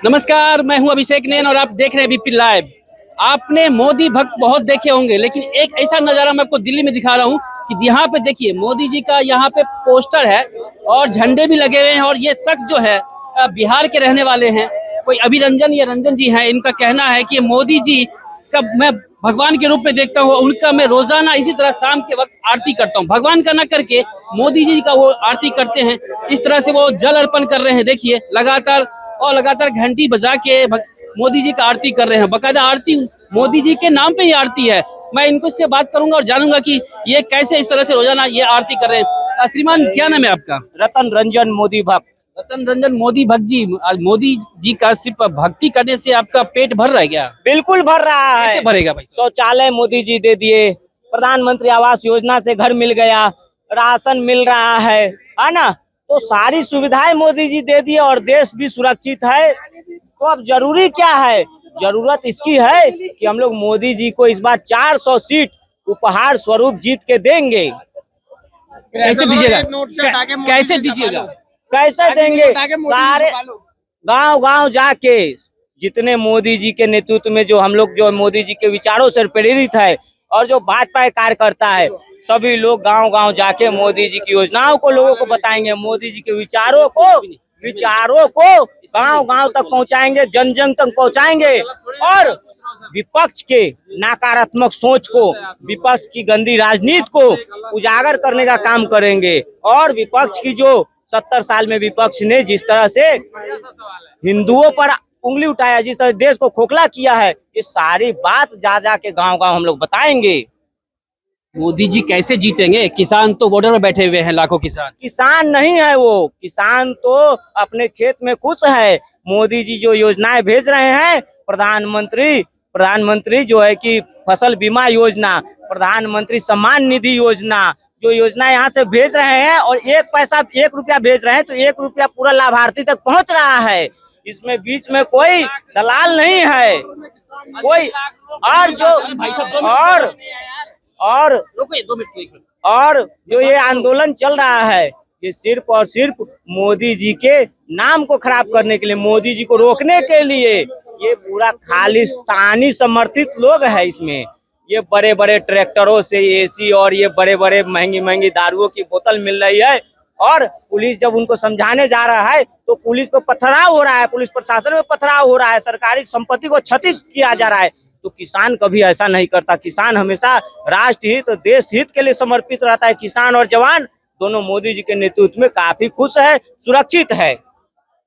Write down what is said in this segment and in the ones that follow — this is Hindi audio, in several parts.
नमस्कार, मैं हूं अभिषेक नैन और आप देख रहे हैं बीपी लाइव। आपने मोदी भक्त बहुत देखे होंगे, लेकिन एक ऐसा नज़ारा मैं आपको दिल्ली में दिखा रहा हूं कि यहाँ पे देखिए मोदी जी का यहाँ पे पोस्टर है और झंडे भी लगे हुए हैं। और ये शख्स जो है बिहार के रहने वाले हैं, कोई अभिरंजन या रंजन जी हैं। इनका कहना है कि मोदी जी का मैं भगवान के रूप में देखता हूँ, उनका मैं रोजाना इसी तरह शाम के वक्त आरती करता हूँ। भगवान का ना करके मोदी जी का वो आरती करते हैं। इस तरह से वो जल अर्पण कर रहे हैं। देखिए लगातार घंटी बजा के मोदी जी का आरती कर रहे हैं। बकायदा आरती मोदी जी के नाम पे ही आरती है। मैं इनको से बात करूंगा और जानूंगा कि ये कैसे इस तरह से रोजाना ये आरती कर रहे हैं। श्रीमान, क्या नाम है आपका? रतन रंजन मोदी भक्त। रतन रंजन मोदी भक्त जी, मोदी जी का सिर्फ भक्ति करने से आपका पेट भर रहा है क्या? बिल्कुल भर रहा है। कैसे भरेगा भाई? शौचालय मोदी जी दे दिए, प्रधानमंत्री आवास योजना से घर मिल गया, राशन मिल रहा है ना। तो सारी सुविधाएं मोदी जी दे दिए और देश भी सुरक्षित है। तो अब जरूरी क्या है? जरूरत इसकी है कि हम लोग मोदी जी को इस बार 400 सीट उपहार स्वरूप जीत के देंगे। कैसे दीजिएगा? कैसे दीजिएगा? कैसे देंगे? सारे गांव जाके जितने मोदी जी के नेतृत्व में जो हम लोग जो मोदी जी के विचारों से प्रेरित है और जो भाजपा कार्यकर्ता है, सभी लोग गांव जाके मोदी जी की योजनाओं को लोगों को बताएंगे। मोदी जी के विचारों को गांव तक पहुंचाएंगे, जन तक पहुंचाएंगे। और विपक्ष के नकारात्मक सोच को, विपक्ष की गंदी राजनीति को उजागर करने का काम करेंगे। और विपक्ष की जो 70 साल में विपक्ष ने जिस तरह से हिंदुओं पर उंगली उठाया, जिस तरह देश को खोखला किया है, ये सारी बात जा के गांव हम लोग बताएंगे। मोदी जी कैसे जीतेंगे? किसान तो बॉर्डर में बैठे हुए हैं, लाखों किसान नहीं है वो। किसान तो अपने खेत में खुश है। मोदी जी जो योजनाएं भेज रहे हैं, प्रधानमंत्री जो है कि फसल बीमा योजना, प्रधानमंत्री सम्मान निधि योजना, जो योजना यहाँ से भेज रहे हैं और 1 रुपया भेज रहे हैं, तो 1 रुपया पूरा लाभार्थी तक पहुँच रहा है। इसमें बीच में कोई दलाल नहीं है कोई। और जो ये आंदोलन चल रहा है, ये सिर्फ और सिर्फ मोदी जी के नाम को खराब करने के लिए, मोदी जी को रोकने के लिए। ये पूरा खालिस्तानी समर्थित लोग है। इसमें ये बड़े बड़े ट्रैक्टरों से एसी और ये बड़े बड़े महंगी दारुओं की बोतल मिल रही है। और पुलिस जब उनको समझाने जा रहा है तो पुलिस पे पथराव हो रहा है, पुलिस प्रशासन में पथराव हो रहा है, सरकारी संपत्ति को क्षति किया जा रहा है। तो किसान कभी ऐसा नहीं करता। किसान हमेशा राष्ट्र हित, देश हित के लिए समर्पित रहता है। किसान और जवान दोनों मोदी जी के नेतृत्व में काफी खुश है, सुरक्षित है।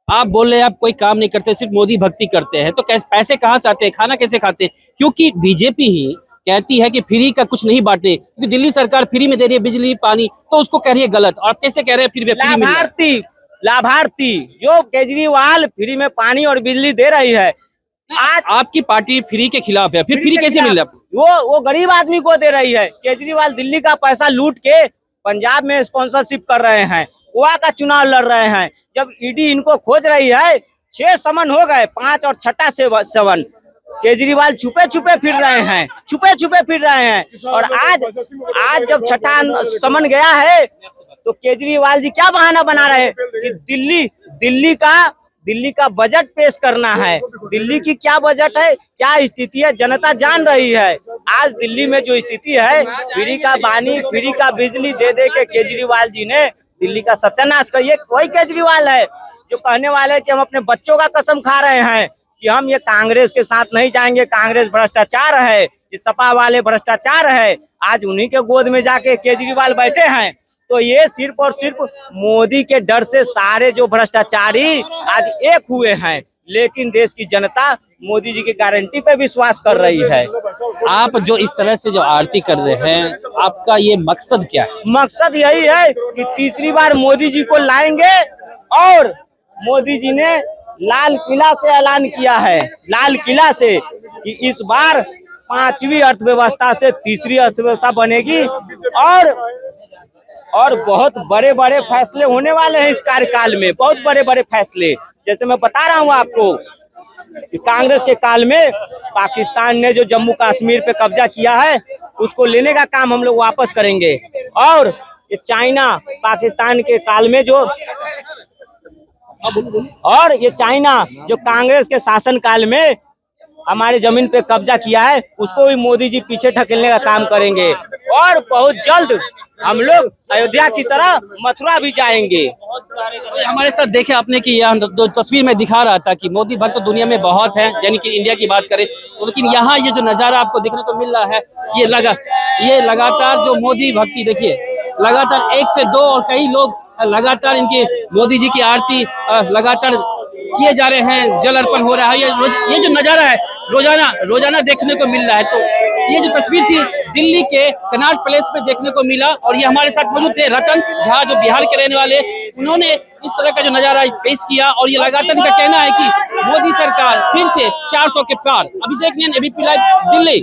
आप बोल रहे हैं आप कोई काम नहीं करते, सिर्फ मोदी भक्ति करते हैं, तो कैसे पैसे कहाँ से आते हैं, खाना कैसे खाते हैं? क्योंकि बीजेपी ही कहती है कि फ्री का कुछ नहीं बांटने, क्योंकि दिल्ली सरकार फ्री में दे रही है बिजली पानी, तो उसको कह रही है गलत। और आप कैसे कह रहे हैं फिर भी लाभार्थी जो केजरीवाल फ्री में पानी और बिजली दे रही है, आज आपकी पार्टी फ्री के खिलाफ है, फिर फ्री कैसे मिल रहा है? वो गरीब आदमी को दे रही है। केजरीवाल दिल्ली का पैसा लूट के पंजाब में स्पॉन्सरशिप कर रहे हैं, गोवा का चुनाव लड़ रहे हैं। जब ईडी इनको खोज रही है, 6 समन हो गए, 5 और छठा समन, केजरीवाल छुपे फिर रहे हैं। और आज जब छठा समन गया है, तो केजरीवाल जी क्या बहाना बना रहे हैं कि दिल्ली का बजट पेश करना है। दिल्ली की क्या बजट है, क्या स्थिति है, जनता जान रही है। आज दिल्ली में जो स्थिति है, फ्री का पानी, फ्री का बिजली दे के केजरीवाल जी ने दिल्ली का सत्यानाश कर। ये कोई केजरीवाल है जो कहने वाले हैं कि हम अपने बच्चों का कसम खा रहे हैं कि हम ये कांग्रेस के साथ नहीं जाएंगे, कांग्रेस भ्रष्टाचार है, ये सपा वाले भ्रष्टाचार है। आज उन्हीं के गोद में जाके केजरीवाल बैठे हैं। तो ये सिर्फ और सिर्फ मोदी के डर से सारे जो भ्रष्टाचारी आज एक हुए हैं। लेकिन देश की जनता मोदी जी की गारंटी पे विश्वास कर रही है। आप जो इस तरह से जो आरती कर रहे हैं, आपका ये मकसद क्या है? मकसद यही है कि तीसरी बार मोदी जी को लाएंगे। और मोदी जी ने लाल किला से ऐलान किया है, लाल किला से, कि इस बार 5वीं अर्थव्यवस्था से तीसरी अर्थव्यवस्था बनेगी। और बहुत बड़े फैसले होने वाले हैं इस कार्यकाल में, बहुत बड़े फैसले। जैसे मैं बता रहा हूँ आपको कि कांग्रेस के काल में पाकिस्तान ने जो जम्मू कश्मीर पे कब्जा किया है, उसको लेने का काम हम लोग वापस करेंगे। और ये चाइना पाकिस्तान के काल में जो और ये चाइना जो कांग्रेस के शासन काल में हमारे जमीन पे कब्जा किया है, उसको भी मोदी जी पीछे ढकेलने का काम करेंगे और बहुत जल्द हम लोग अयोध्या की तरह मथुरा भी जाएंगे। हमारे साथ देखे आपने कि यहाँ दो तस्वीर में दिखा रहा था कि मोदी भक्त तो दुनिया में बहुत है, यानी कि इंडिया की बात करें तो, लेकिन यहाँ ये जो नज़ारा आपको देखने को मिल रहा है, ये लगातार जो मोदी भक्ति देखिए, लगातार 1 से 2 और कई लोग लगातार इनके मोदी जी की आरती लगातार किए जा रहे हैं, जल अर्पण हो रहा है। ये जो नज़ारा है रोजाना देखने को मिल रहा है। तो ये जो तस्वीर थी दिल्ली के कनॉट प्लेस पे देखने को मिला और ये हमारे साथ मौजूद थे रतन झा जो बिहार के रहने वाले, उन्होंने इस तरह का जो नज़ारा पेश किया और ये लगातार इनका कहना है कि मोदी सरकार फिर से 400 के पार। अभिषेक नैन, एबीपी लाइव, दिल्ली।